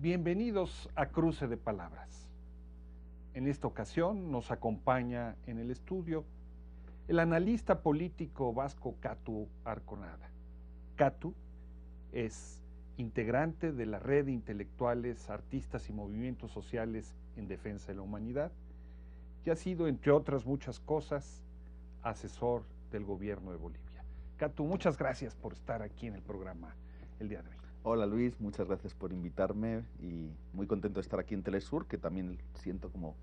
Bienvenidos a Cruce de Palabras. En esta ocasión nos acompaña en el estudio el analista político vasco Katu Arconada. Katu es integrante de la red de intelectuales, artistas y movimientos sociales en defensa de la humanidad y ha sido, entre otras muchas cosas, asesor del gobierno de Bolivia. Katu, muchas gracias por estar aquí en el programa el día de hoy. Hola Luis, muchas gracias por invitarme y muy contento de estar aquí en Telesur, que también siento como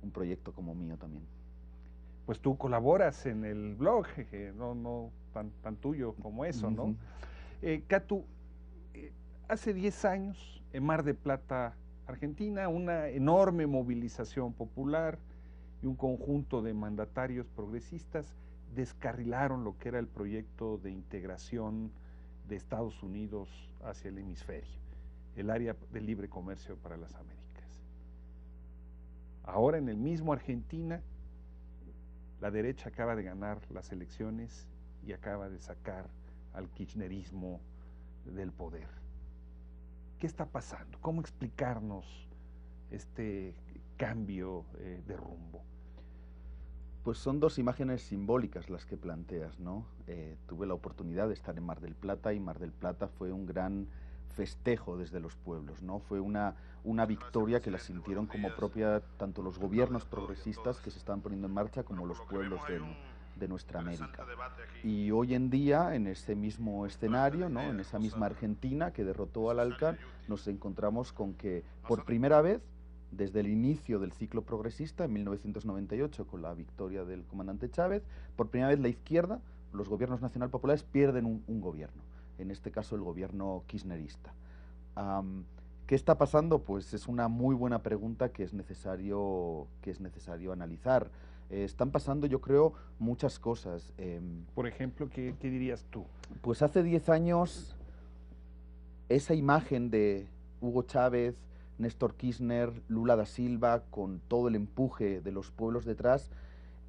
un proyecto como mío también. Pues tú colaboras en el blog, no tan tuyo como eso, ¿no? Katu, hace 10 años en Mar del Plata, Argentina, una enorme movilización popular y un conjunto de mandatarios progresistas descarrilaron lo que era el proyecto de integración de Estados Unidos hacia el hemisferio, el área de libre comercio para las Américas. Ahora en el mismo Argentina, la derecha acaba de ganar las elecciones y acaba de sacar al kirchnerismo del poder. ¿Qué está pasando? ¿Cómo explicarnos este cambio de rumbo? Pues son dos imágenes simbólicas las que planteas, ¿no? Tuve la oportunidad de estar en Mar del Plata y Mar del Plata fue un gran festejo desde los pueblos, ¿no? Fue una victoria que la sintieron como propia tanto los gobiernos progresistas que se estaban poniendo en marcha como los pueblos de nuestra América. Y hoy en día, en ese mismo escenario, ¿no? En esa misma Argentina que derrotó al ALCA, nos encontramos con que por primera vez, desde el inicio del ciclo progresista, en 1998, con la victoria del comandante Chávez, por primera vez la izquierda, los gobiernos nacional populares pierden un gobierno, en este caso el gobierno kirchnerista. ¿Qué está pasando? Pues es una muy buena pregunta que es necesario analizar. Están pasando, yo creo, muchas cosas. Por ejemplo, ¿qué dirías tú? Pues hace 10 años, esa imagen de Hugo Chávez, Néstor Kirchner, Lula da Silva, con todo el empuje de los pueblos detrás,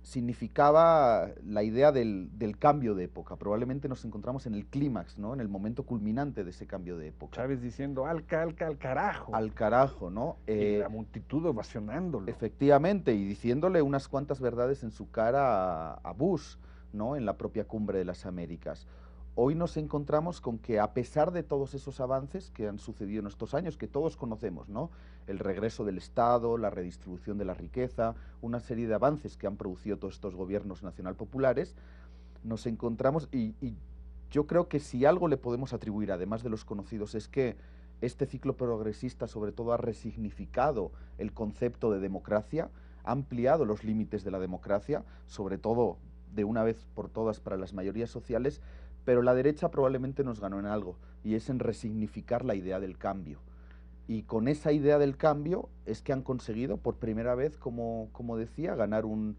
significaba la idea del cambio de época. Probablemente nos encontramos en el clímax, ¿no? En el momento culminante de ese cambio de época. Chávez diciendo, al carajo. Al carajo, ¿no? Y la multitud ovacionándolo. Efectivamente, y diciéndole unas cuantas verdades en su cara a Bush, ¿no? En la propia cumbre de las Américas. Hoy nos encontramos con que a pesar de todos esos avances que han sucedido en estos años, que todos conocemos, ¿no? El regreso del Estado, la redistribución de la riqueza, una serie de avances que han producido todos estos gobiernos nacional populares, nos encontramos, y yo creo que si algo le podemos atribuir, además de los conocidos, es que este ciclo progresista sobre todo ha resignificado el concepto de democracia, ha ampliado los límites de la democracia, sobre todo de una vez por todas para las mayorías sociales, pero la derecha probablemente nos ganó en algo, y es en resignificar la idea del cambio. Y con esa idea del cambio es que han conseguido, por primera vez, como decía, ganar un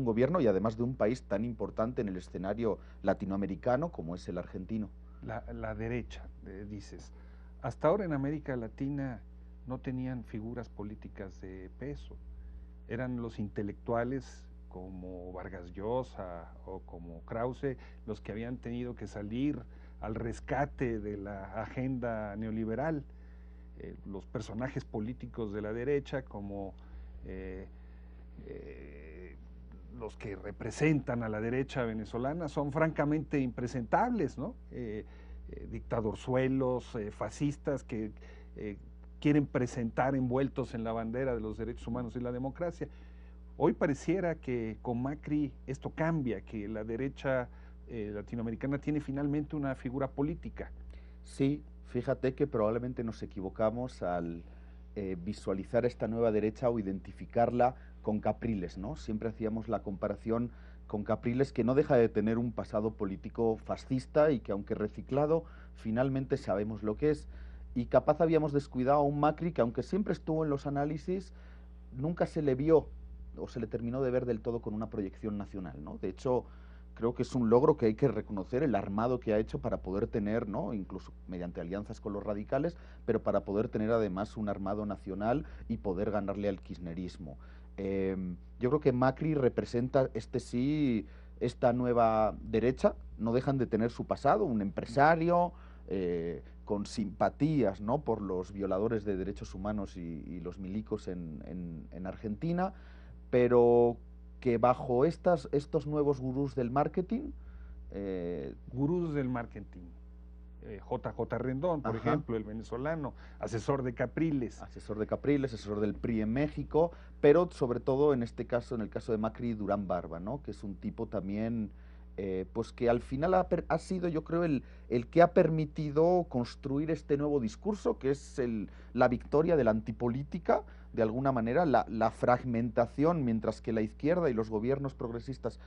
gobierno y además de un país tan importante en el escenario latinoamericano como es el argentino. La derecha, dices. Hasta ahora en América Latina no tenían figuras políticas de peso. Eran los intelectuales como Vargas Llosa o como Krause, los que habían tenido que salir al rescate de la agenda neoliberal. Los personajes políticos de la derecha, como los que representan a la derecha venezolana, son francamente impresentables, ¿no? Dictadorzuelos, fascistas que quieren presentar envueltos en la bandera de los derechos humanos y la democracia. Hoy pareciera que con Macri esto cambia, que la derecha latinoamericana tiene finalmente una figura política. Sí, fíjate que probablemente nos equivocamos al visualizar esta nueva derecha o identificarla con Capriles, ¿no? Siempre hacíamos la comparación con Capriles, que no deja de tener un pasado político fascista y que aunque reciclado, finalmente sabemos lo que es. Y capaz habíamos descuidado a un Macri que aunque siempre estuvo en los análisis, nunca se le vio o se le terminó de ver del todo con una proyección nacional, ¿no? De hecho, creo que es un logro que hay que reconocer, el armado que ha hecho para poder tener, ¿no? Incluso mediante alianzas con los radicales, pero para poder tener además un armado nacional y poder ganarle al kirchnerismo. Yo creo que Macri representa esta nueva derecha, no dejan de tener su pasado, un empresario con simpatías, ¿no?, por los violadores de derechos humanos y los milicos en Argentina, pero que bajo estos nuevos gurús del marketing... Gurús del marketing. JJ Rendón, por ejemplo, el venezolano, asesor de Capriles. Asesor de Capriles, asesor del PRI en México, pero sobre todo en este caso, en el caso de Macri, Durán Barba, ¿no?, que es un tipo también, pues que al final ha sido, yo creo, el que ha permitido construir este nuevo discurso, que es la victoria de la antipolítica, de alguna manera, la fragmentación, mientras que la izquierda y los gobiernos progresistas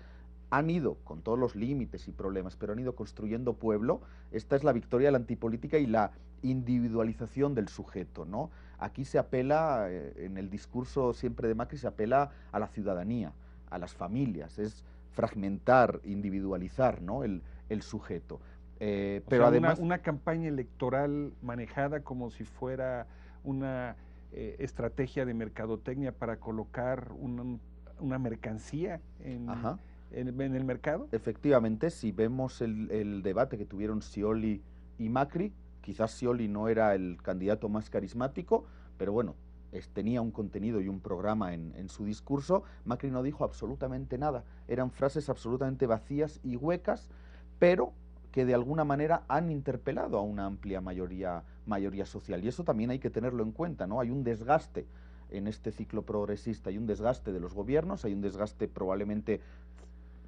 han ido, con todos los límites y problemas, pero han ido construyendo pueblo. Esta es la victoria de la antipolítica y la individualización del sujeto, ¿no? Aquí se apela, en el discurso siempre de Macri, se apela a la ciudadanía, a las familias, es fragmentar, individualizar, ¿no?, el sujeto. Pero además una campaña electoral manejada como si fuera una estrategia de mercadotecnia para colocar una mercancía en el mercado. Efectivamente, si vemos el debate que tuvieron Scioli y Macri, quizás Scioli no era el candidato más carismático, pero bueno, tenía un contenido y un programa en su discurso. Macri no dijo absolutamente nada, eran frases absolutamente vacías y huecas, pero que de alguna manera han interpelado a una amplia mayoría social, y eso también hay que tenerlo en cuenta, ¿no? Hay un desgaste en este ciclo progresista, hay un desgaste de los gobiernos, hay un desgaste probablemente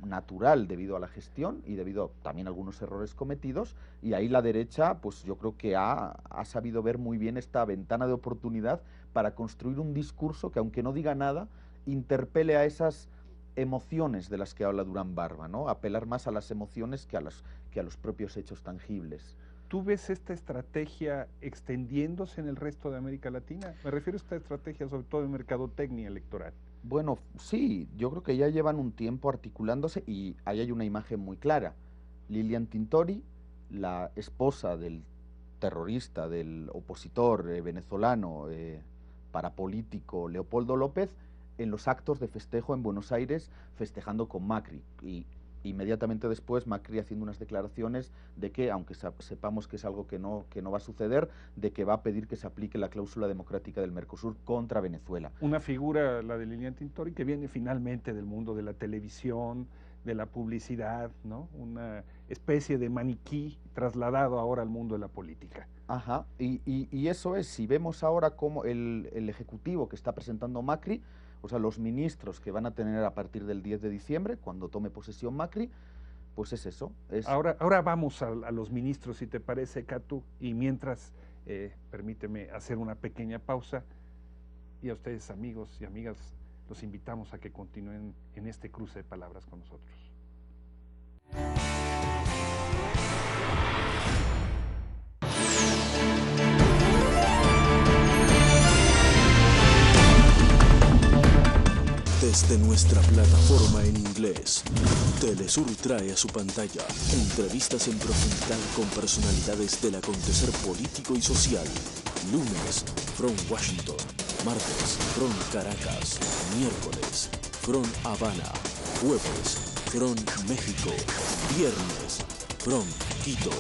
natural debido a la gestión y debido también a algunos errores cometidos, y ahí la derecha, pues yo creo que ha sabido ver muy bien esta ventana de oportunidad para construir un discurso que, aunque no diga nada, interpele a esas emociones de las que habla Durán Barba, ¿no? Apelar más a las emociones que a los propios hechos tangibles. ¿Tú ves esta estrategia extendiéndose en el resto de América Latina? Me refiero a esta estrategia sobre todo de mercadotecnia electoral. Bueno, sí, yo creo que ya llevan un tiempo articulándose y ahí hay una imagen muy clara. Lilian Tintori, la esposa del terrorista, del opositor venezolano, parapolítico Leopoldo López, en los actos de festejo en Buenos Aires, festejando con Macri. Y inmediatamente después Macri haciendo unas declaraciones de que, aunque sepamos que es algo que no va a suceder, de que va a pedir que se aplique la cláusula democrática del Mercosur contra Venezuela. Una figura, la de Lilian Tintori, que viene finalmente del mundo de la televisión, de la publicidad, ¿no? Una especie de maniquí trasladado ahora al mundo de la política. Ajá, y eso es, si vemos ahora cómo el ejecutivo que está presentando Macri, o sea, los ministros que van a tener a partir del 10 de diciembre, cuando tome posesión Macri, pues es eso. Ahora vamos a los ministros, si te parece, Catu, y mientras, permíteme hacer una pequeña pausa, y a ustedes, amigos y amigas, los invitamos a que continúen en este cruce de palabras con nosotros. Desde nuestra plataforma en inglés, Telesur trae a su pantalla entrevistas en profundidad con personalidades del acontecer político y social. Lunes, from Washington. Martes, from Caracas. Miércoles, from Habana. Jueves, from México. Viernes, from Quito.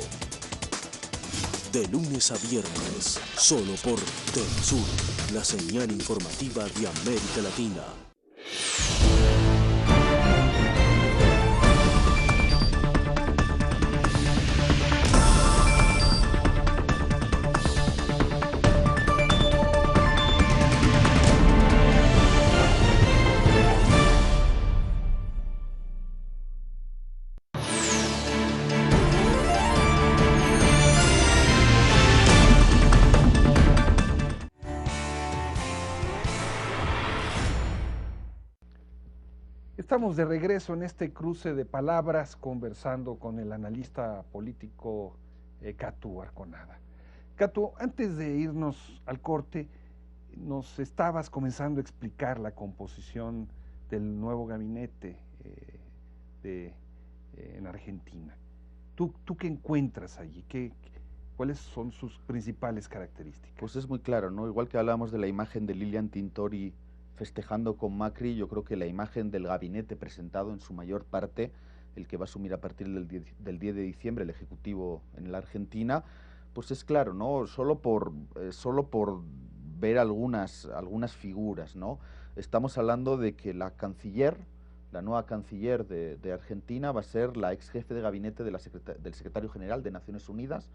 De lunes a viernes, solo por Telesur, la señal informativa de América Latina. Estamos de regreso en este cruce de palabras conversando con el analista político Catu Arconada. Catu, antes de irnos al corte, nos estabas comenzando a explicar la composición del nuevo gabinete en Argentina. ¿Tú qué encuentras allí? ¿Cuáles son sus principales características? Pues es muy claro, ¿no? Igual que hablamos de la imagen de Lilian Tintori festejando con Macri, yo creo que la imagen del gabinete presentado en su mayor parte, el que va a asumir a partir del 10 de diciembre el Ejecutivo en la Argentina, Pues es claro, ¿no? Solo por ver algunas figuras, ¿no? Estamos hablando de que la nueva canciller de Argentina va a ser la ex jefe de gabinete del secretario general de Naciones Unidas,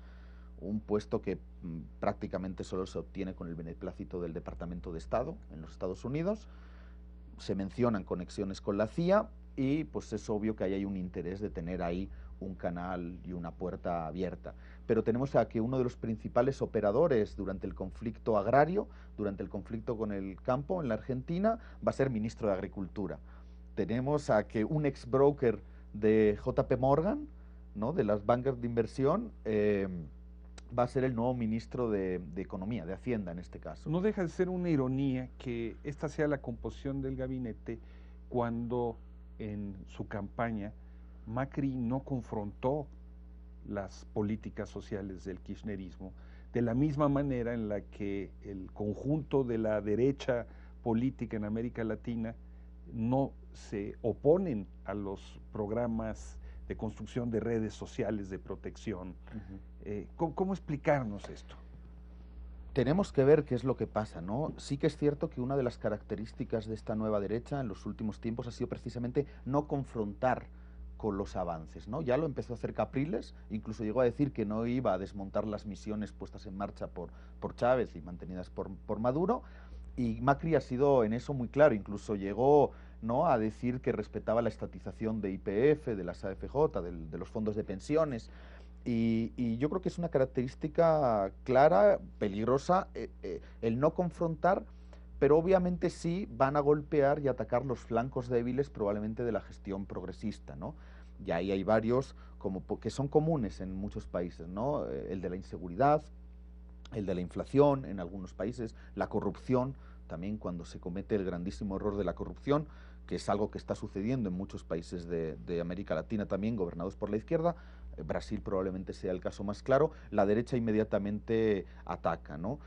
un puesto que prácticamente solo se obtiene con el beneplácito del Departamento de Estado en los Estados Unidos. Se mencionan conexiones con la CIA y pues es obvio que ahí hay un interés de tener ahí un canal y una puerta abierta. Pero tenemos a que uno de los principales operadores durante el conflicto agrario, durante el conflicto con el campo en la Argentina, va a ser ministro de Agricultura. Tenemos a que un ex broker de JP Morgan, ¿no?, de las bancas de inversión, va a ser el nuevo ministro de Economía, de Hacienda en este caso. No deja de ser una ironía que esta sea la composición del gabinete cuando en su campaña Macri no confrontó las políticas sociales del kirchnerismo de la misma manera en la que el conjunto de la derecha política en América Latina no se oponen a los programas de construcción de redes sociales de protección. ¿Cómo explicarnos esto? Tenemos que ver qué es lo que pasa, ¿no? Sí que es cierto que una de las características de esta nueva derecha en los últimos tiempos ha sido precisamente no confrontar con los avances, ¿no? Ya lo empezó a hacer Capriles, incluso llegó a decir que no iba a desmontar las misiones puestas en marcha por Chávez y mantenidas por Maduro, y Macri ha sido en eso muy claro, incluso llegó, ¿no?, a decir que respetaba la estatización de YPF, de las AFJ, de los fondos de pensiones. Y yo creo que es una característica clara, peligrosa, el no confrontar, pero obviamente sí van a golpear y atacar los flancos débiles probablemente de la gestión progresista, ¿no? Y ahí hay varios que son comunes en muchos países, ¿no? El de la inseguridad, el de la inflación en algunos países, la corrupción, también cuando se comete el grandísimo error de la corrupción, que es algo que está sucediendo en muchos países de América Latina también, gobernados por la izquierda. Brasil probablemente sea el caso más claro. La derecha inmediatamente ataca, ¿no?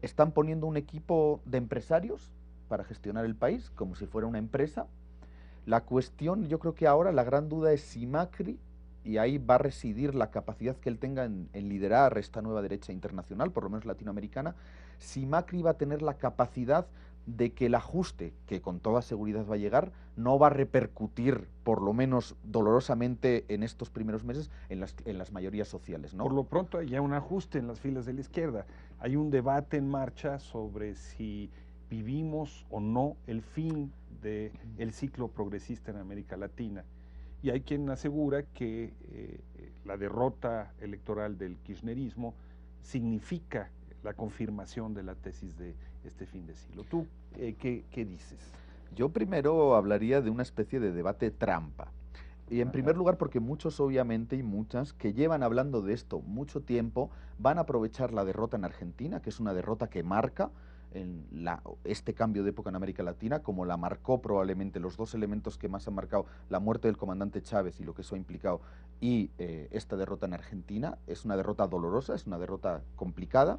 Están poniendo un equipo de empresarios para gestionar el país, como si fuera una empresa. La cuestión, yo creo que ahora la gran duda es si Macri, y ahí va a residir la capacidad que él tenga en liderar esta nueva derecha internacional, por lo menos latinoamericana, si Macri va a tener la capacidad de que el ajuste, que con toda seguridad va a llegar, no va a repercutir, por lo menos dolorosamente en estos primeros meses, en las mayorías sociales, ¿no? Por lo pronto hay ya un ajuste en las filas de la izquierda. Hay un debate en marcha sobre si vivimos o no el fin del ciclo progresista en América Latina. Y hay quien asegura que la derrota electoral del kirchnerismo significa la confirmación de la tesis de este fin de siglo. ¿Tú qué dices? Yo primero hablaría de una especie de debate trampa. Y en primer lugar porque muchos obviamente y muchas que llevan hablando de esto mucho tiempo van a aprovechar la derrota en Argentina, que es una derrota que marca este cambio de época en América Latina, como la marcó probablemente los dos elementos que más han marcado, la muerte del comandante Chávez y lo que eso ha implicado, y esta derrota en Argentina. Es una derrota dolorosa, es una derrota complicada,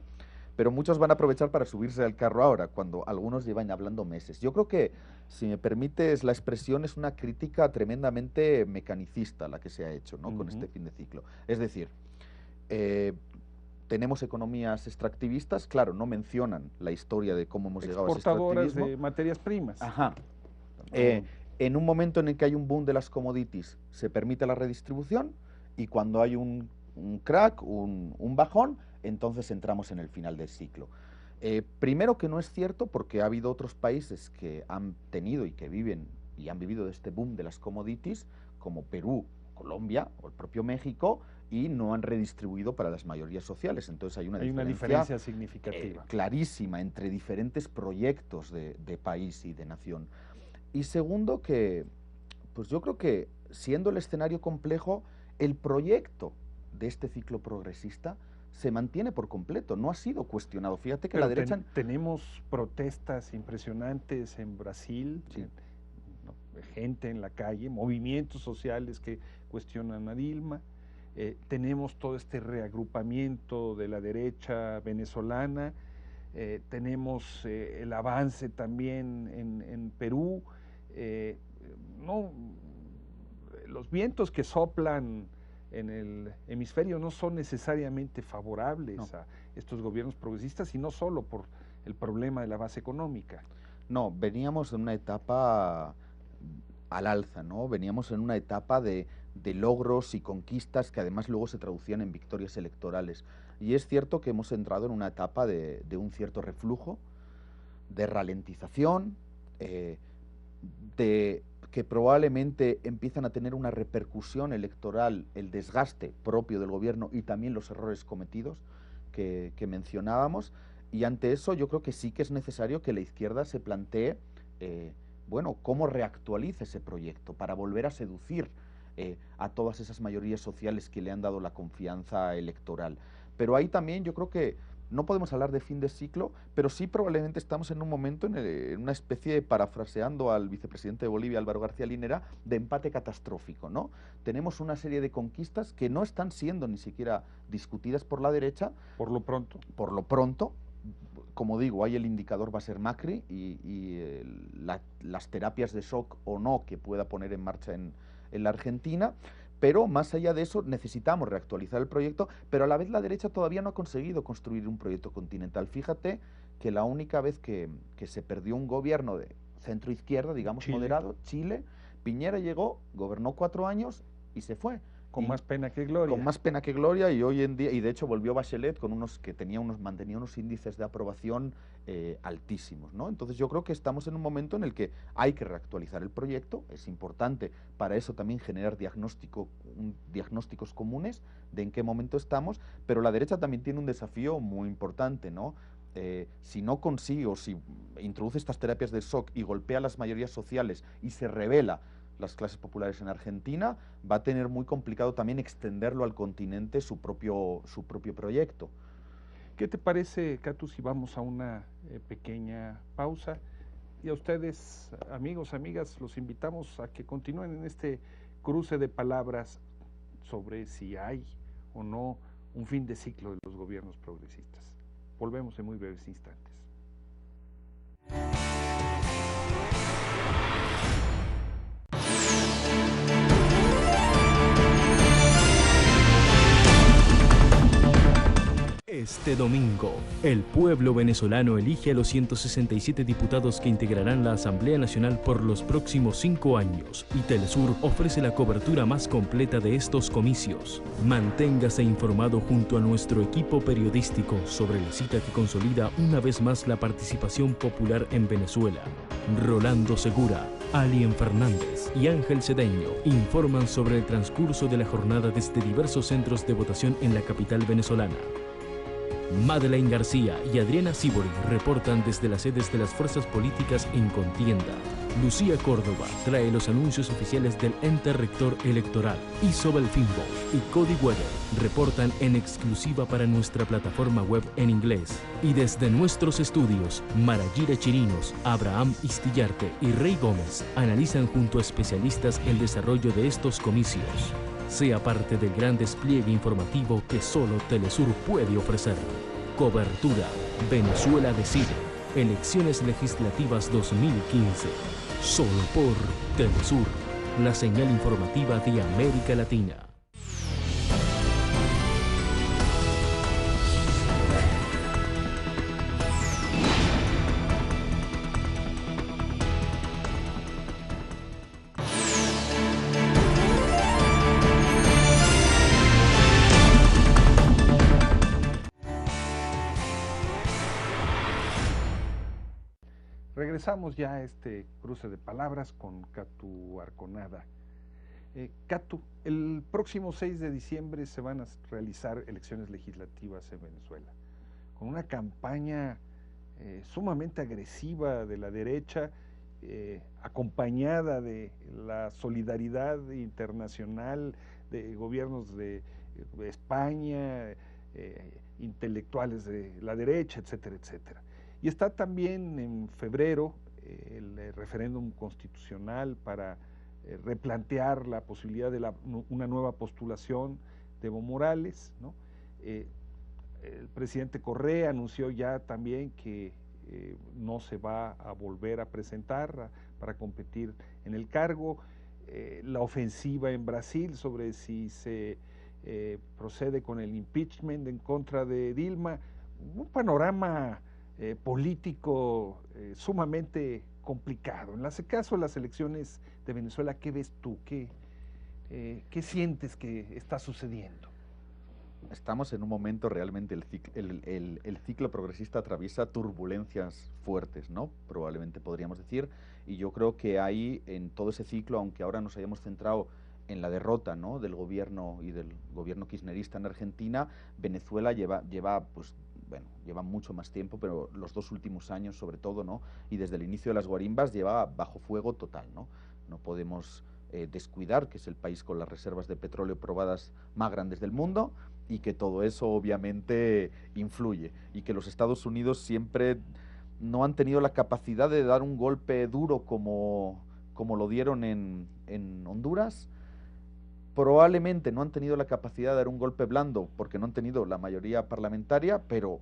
pero muchos van a aprovechar para subirse al carro ahora, cuando algunos llevan hablando meses. Yo creo que, si me permites la expresión, es una crítica tremendamente mecanicista la que se ha hecho, ¿no?, con este fin de ciclo. Es decir, tenemos economías extractivistas, claro, no mencionan la historia de cómo hemos llegado a ese extractivismo. Exportadoras de materias primas. Ajá. En un momento en el que hay un boom de las commodities, se permite la redistribución, y cuando hay un crack, un bajón, entonces entramos en el final del ciclo. Primero, que no es cierto, porque ha habido otros países que han tenido y que viven y han vivido de este boom de las commodities, como Perú, Colombia o el propio México, y no han redistribuido para las mayorías sociales. Entonces hay una diferencia significativa. Clarísima entre diferentes proyectos de país y de nación. Y segundo, que pues yo creo que, siendo el escenario complejo, el proyecto de este ciclo progresista se mantiene por completo, no ha sido cuestionado. Fíjate que Pero la derecha... tenemos protestas impresionantes en Brasil, sí, gente en la calle, movimientos sociales que cuestionan a Dilma. Tenemos todo este reagrupamiento de la derecha venezolana, tenemos el avance también en Perú. Los vientos que soplan en el hemisferio no son necesariamente favorables No. a estos gobiernos progresistas, y no solo por el problema de la base económica. No, veníamos en una etapa al alza, ¿no? Veníamos en una etapa de logros y conquistas que además luego se traducían en victorias electorales. Y es cierto que hemos entrado en una etapa de un cierto reflujo, de ralentización, de que probablemente empiezan a tener una repercusión electoral, el desgaste propio del gobierno y también los errores cometidos que mencionábamos. Y ante eso yo creo que sí que es necesario que la izquierda se plantee, bueno, cómo reactualiza ese proyecto para volver a seducir a todas esas mayorías sociales que le han dado la confianza electoral. Pero ahí también yo creo que no podemos hablar de fin de ciclo, pero sí probablemente estamos en un momento, en una especie de, parafraseando al vicepresidente de Bolivia, Álvaro García Linera, de empate catastrófico, ¿no? Tenemos una serie de conquistas que no están siendo ni siquiera discutidas por la derecha. Por lo pronto. Por lo pronto, como digo, ahí el indicador va a ser Macri y las terapias de shock o no que pueda poner en marcha en la Argentina. Pero más allá de eso necesitamos reactualizar el proyecto, pero a la vez la derecha todavía no ha conseguido construir un proyecto continental. Fíjate que la única vez que se perdió un gobierno de centro-izquierda, digamos Chile. moderado, Chile, Piñera llegó, gobernó 4 años y se fue. Con más pena que gloria. Con más pena que gloria, y hoy en día, y de hecho volvió Bachelet con mantenía unos índices de aprobación altísimos, ¿no? Entonces yo creo que estamos en un momento en el que hay que reactualizar el proyecto, es importante para eso también generar diagnósticos comunes de en qué momento estamos, pero la derecha también tiene un desafío muy importante, ¿no? Si no consigue o si introduce estas terapias de shock y golpea a las mayorías sociales y se revela las clases populares en Argentina, va a tener muy complicado también extenderlo al continente su propio proyecto. ¿Qué te parece, Catu, si vamos a una pequeña pausa? Y a ustedes, amigos, amigas, los invitamos a que continúen en este cruce de palabras sobre si hay o no un fin de ciclo de los gobiernos progresistas. Volvemos en muy breves instantes. Este domingo, el pueblo venezolano elige a los 167 diputados que integrarán la Asamblea Nacional por los próximos 5 años, y Telesur ofrece la cobertura más completa de estos comicios. Manténgase informado junto a nuestro equipo periodístico sobre la cita que consolida una vez más la participación popular en Venezuela. Rolando Segura, Alien Fernández y Ángel Cedeño informan sobre el transcurso de la jornada desde diversos centros de votación en la capital venezolana. Madeleine García y Adriana Sibori reportan desde las sedes de las fuerzas políticas en contienda. Lucía Córdoba trae los anuncios oficiales del ente rector electoral. Isobel Fimbo y Cody Weather reportan en exclusiva para nuestra plataforma web en inglés. Y desde nuestros estudios, Marayira Chirinos, Abraham Istillarte y Rey Gómez analizan junto a especialistas el desarrollo de estos comicios. Sea parte del gran despliegue informativo que solo Telesur puede ofrecer. Cobertura Venezuela Decide. Elecciones Legislativas 2015. Solo por Telesur, la señal informativa de América Latina. Regresamos ya a este cruce de palabras con Catu Arconada. Catu, el próximo 6 de diciembre se van a realizar elecciones legislativas en Venezuela, con una campaña sumamente agresiva de la derecha, acompañada de la solidaridad internacional de gobiernos de España, intelectuales de la derecha, etcétera, etcétera. Y está también en febrero el referéndum constitucional para replantear la posibilidad de una nueva postulación de Evo Morales, ¿no? El presidente Correa anunció ya también que no se va a volver a presentar para competir en el cargo. La ofensiva en Brasil sobre si se procede con el impeachment en contra de Dilma, un panorama político sumamente complicado. En el caso de las elecciones de Venezuela, ¿qué ves tú? ¿Qué sientes que está sucediendo? Estamos en un momento realmente, el ciclo progresista atraviesa turbulencias fuertes, ¿no? Probablemente podríamos decir, y yo creo que ahí, en todo ese ciclo, aunque ahora nos hayamos centrado en la derrota, ¿no?, del gobierno y del gobierno kirchnerista en Argentina, Venezuela lleva mucho más tiempo, pero los 2 últimos años sobre todo, ¿no?, y desde el inicio de las guarimbas lleva bajo fuego total, ¿no? No podemos descuidar que es el país con las reservas de petróleo probadas más grandes del mundo, y que todo eso obviamente influye, y que los Estados Unidos siempre no han tenido la capacidad de dar un golpe duro como lo dieron en Honduras. Probablemente no han tenido la capacidad de dar un golpe blando porque no han tenido la mayoría parlamentaria, pero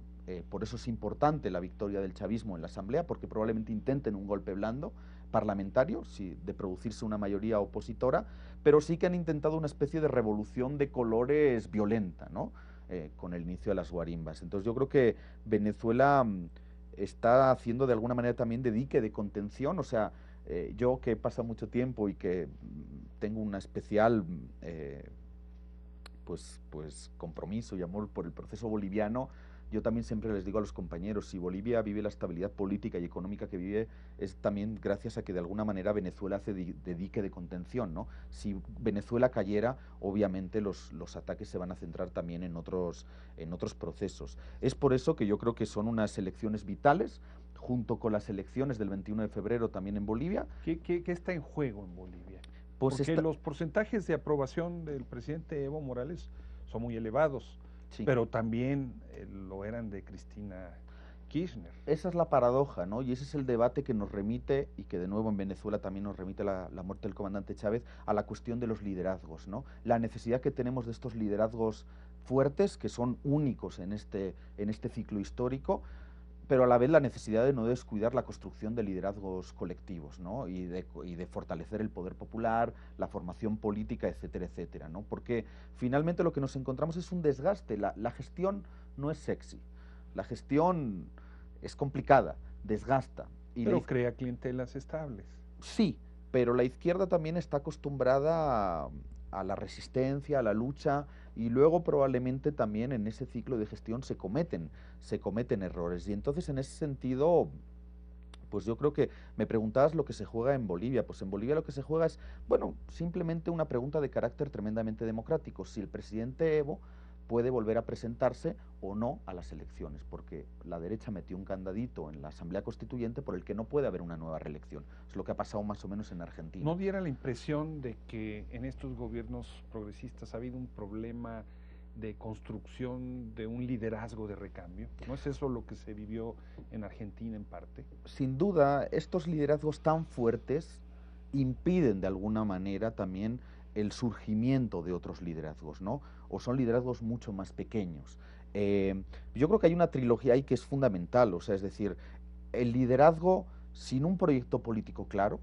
por eso es importante la victoria del chavismo en la Asamblea, porque probablemente intenten un golpe blando parlamentario, de producirse una mayoría opositora, pero sí que han intentado una especie de revolución de colores violenta, ¿no?, con el inicio de las guarimbas. Entonces yo creo que Venezuela está haciendo de alguna manera también de dique de contención. O sea, yo que he pasado mucho tiempo y que tengo una especial pues compromiso y amor por el proceso boliviano, yo también siempre les digo a los compañeros, si Bolivia vive la estabilidad política y económica que vive, es también gracias a que de alguna manera Venezuela hace de dique de contención, ¿no? Si Venezuela cayera, obviamente los ataques se van a centrar también en otros procesos. Es por eso que yo creo que son unas elecciones vitales, junto con las elecciones del 21 de febrero también en Bolivia. ¿Qué está en juego en Bolivia? Pues porque los porcentajes de aprobación del presidente Evo Morales son muy elevados, sí, pero también lo eran de Cristina Kirchner. Esa es la paradoja, ¿no? Y ese es el debate que nos remite, y que de nuevo en Venezuela también nos remite la muerte del comandante Chávez, a la cuestión de los liderazgos, ¿no? La necesidad que tenemos de estos liderazgos fuertes, que son únicos en este ciclo histórico, pero a la vez la necesidad de no descuidar la construcción de liderazgos colectivos, ¿no?, y de fortalecer el poder popular, la formación política, etcétera, etcétera, ¿no? Porque finalmente lo que nos encontramos es un desgaste. La gestión no es sexy, la gestión es complicada, desgasta. Pero crea clientelas estables. Sí, pero la izquierda también está acostumbrada a la resistencia, a la lucha, y luego probablemente también en ese ciclo de gestión se cometen errores. Y entonces en ese sentido, pues yo creo que me preguntabas lo que se juega en Bolivia. Pues en Bolivia lo que se juega es, bueno, simplemente una pregunta de carácter tremendamente democrático: si el presidente Evo puede volver a presentarse o no a las elecciones, porque la derecha metió un candadito en la Asamblea Constituyente por el que no puede haber una nueva reelección. Es lo que ha pasado más o menos en Argentina. ¿No diera la impresión de que en estos gobiernos progresistas ha habido un problema de construcción de un liderazgo de recambio? ¿No es eso lo que se vivió en Argentina en parte? Sin duda, estos liderazgos tan fuertes impiden de alguna manera también el surgimiento de otros liderazgos, ¿no? O son liderazgos mucho más pequeños. Yo creo que hay una trilogía ahí que es fundamental, o sea, es decir, el liderazgo sin un proyecto político claro,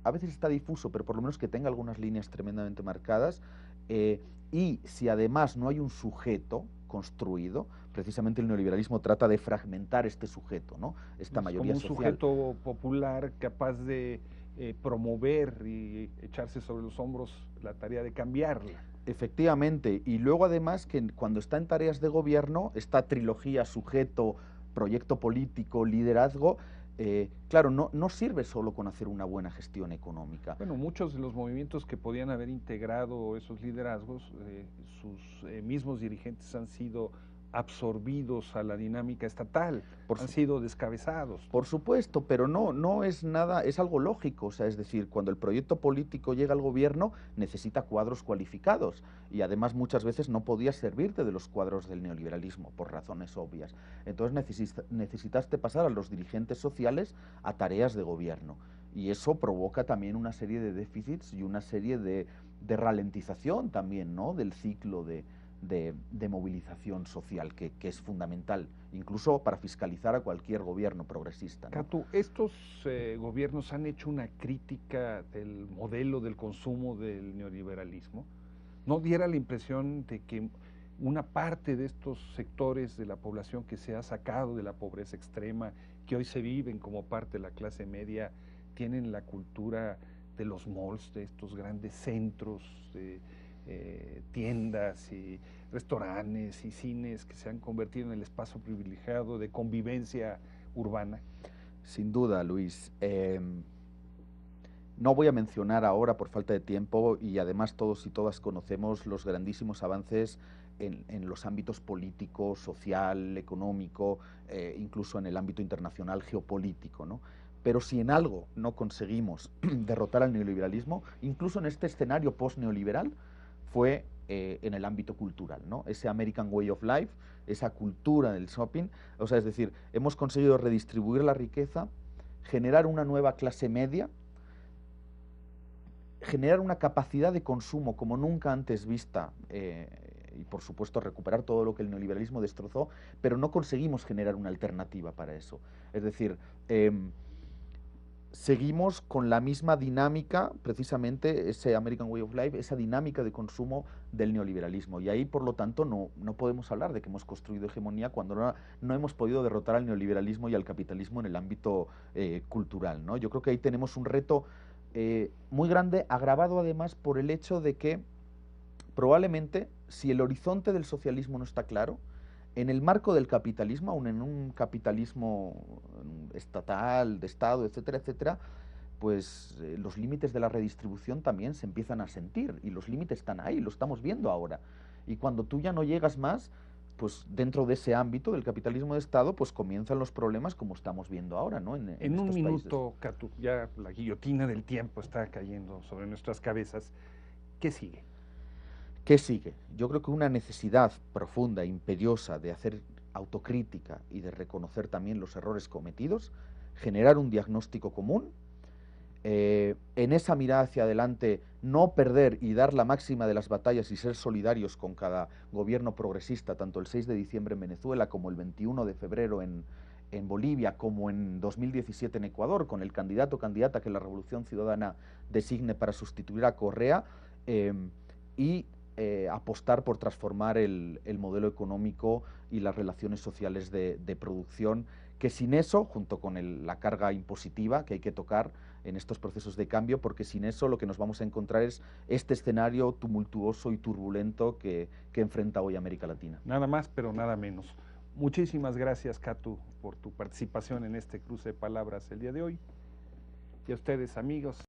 a veces está difuso, pero por lo menos que tenga algunas líneas tremendamente marcadas, y si además no hay un sujeto construido, precisamente el neoliberalismo trata de fragmentar este sujeto, ¿no?, esta mayoría social. Como un sujeto popular capaz de promover y echarse sobre los hombros la tarea de cambiarla. Efectivamente, y luego además que cuando está en tareas de gobierno, esta trilogía sujeto, proyecto político, liderazgo, claro, no sirve solo con hacer una buena gestión económica. Bueno, muchos de los movimientos que podían haber integrado esos liderazgos, sus mismos dirigentes han sido absorbidos a la dinámica estatal, han sido descabezados. Por supuesto, pero no es nada, es algo lógico. O sea, es decir, cuando el proyecto político llega al gobierno, necesita cuadros cualificados, y además muchas veces no podías servirte de los cuadros del neoliberalismo, por razones obvias. Entonces necesitaste pasar a los dirigentes sociales a tareas de gobierno, y eso provoca también una serie de déficits y una serie de ralentización también, ¿no?, del ciclo de movilización social, que es fundamental, incluso para fiscalizar a cualquier gobierno progresista, ¿no? Catu, estos gobiernos han hecho una crítica del modelo del consumo del neoliberalismo. ¿No diera la impresión de que una parte de estos sectores de la población que se ha sacado de la pobreza extrema, que hoy se viven como parte de la clase media, tienen la cultura de los malls, de estos grandes centros, de tiendas y restaurantes y cines que se han convertido en el espacio privilegiado de convivencia urbana? Sin duda, Luis. No voy a mencionar ahora por falta de tiempo, y además todos y todas conocemos los grandísimos avances en los ámbitos político, social, económico, incluso en el ámbito internacional geopolítico, ¿no? Pero si en algo no conseguimos derrotar al neoliberalismo, incluso en este escenario post-neoliberal, fue en el ámbito cultural, ¿no? Ese American Way of Life, esa cultura del shopping, o sea, es decir, hemos conseguido redistribuir la riqueza, generar una nueva clase media, generar una capacidad de consumo como nunca antes vista, y por supuesto recuperar todo lo que el neoliberalismo destrozó, pero no conseguimos generar una alternativa para eso. Es decir, seguimos con la misma dinámica, precisamente ese American Way of Life, esa dinámica de consumo del neoliberalismo. Y ahí, por lo tanto, no podemos hablar de que hemos construido hegemonía cuando no hemos podido derrotar al neoliberalismo y al capitalismo en el ámbito cultural, ¿no? Yo creo que ahí tenemos un reto muy grande, agravado además por el hecho de que probablemente, si el horizonte del socialismo no está claro, en el marco del capitalismo, aun en un capitalismo estatal, de Estado, etcétera, etcétera, pues los límites de la redistribución también se empiezan a sentir, y los límites están ahí, lo estamos viendo ahora. Y cuando tú ya no llegas más, pues dentro de ese ámbito del capitalismo de Estado, pues comienzan los problemas como estamos viendo ahora, ¿no? En un minuto, Catu, ya la guillotina del tiempo está cayendo sobre nuestras cabezas. ¿Qué sigue? ¿Qué sigue? Yo creo que una necesidad profunda, imperiosa, de hacer autocrítica y de reconocer también los errores cometidos, generar un diagnóstico común, en esa mirada hacia adelante no perder y dar la máxima de las batallas y ser solidarios con cada gobierno progresista, tanto el 6 de diciembre en Venezuela como el 21 de febrero en Bolivia, como en 2017 en Ecuador, con el candidato o candidata que la Revolución Ciudadana designe para sustituir a Correa, y apostar por transformar el modelo económico y las relaciones sociales de producción, que sin eso, junto con la carga impositiva que hay que tocar en estos procesos de cambio, porque sin eso lo que nos vamos a encontrar es este escenario tumultuoso y turbulento que enfrenta hoy América Latina. Nada más, pero nada menos. Muchísimas gracias, Catu, por tu participación en este cruce de palabras el día de hoy. Y a ustedes, amigos.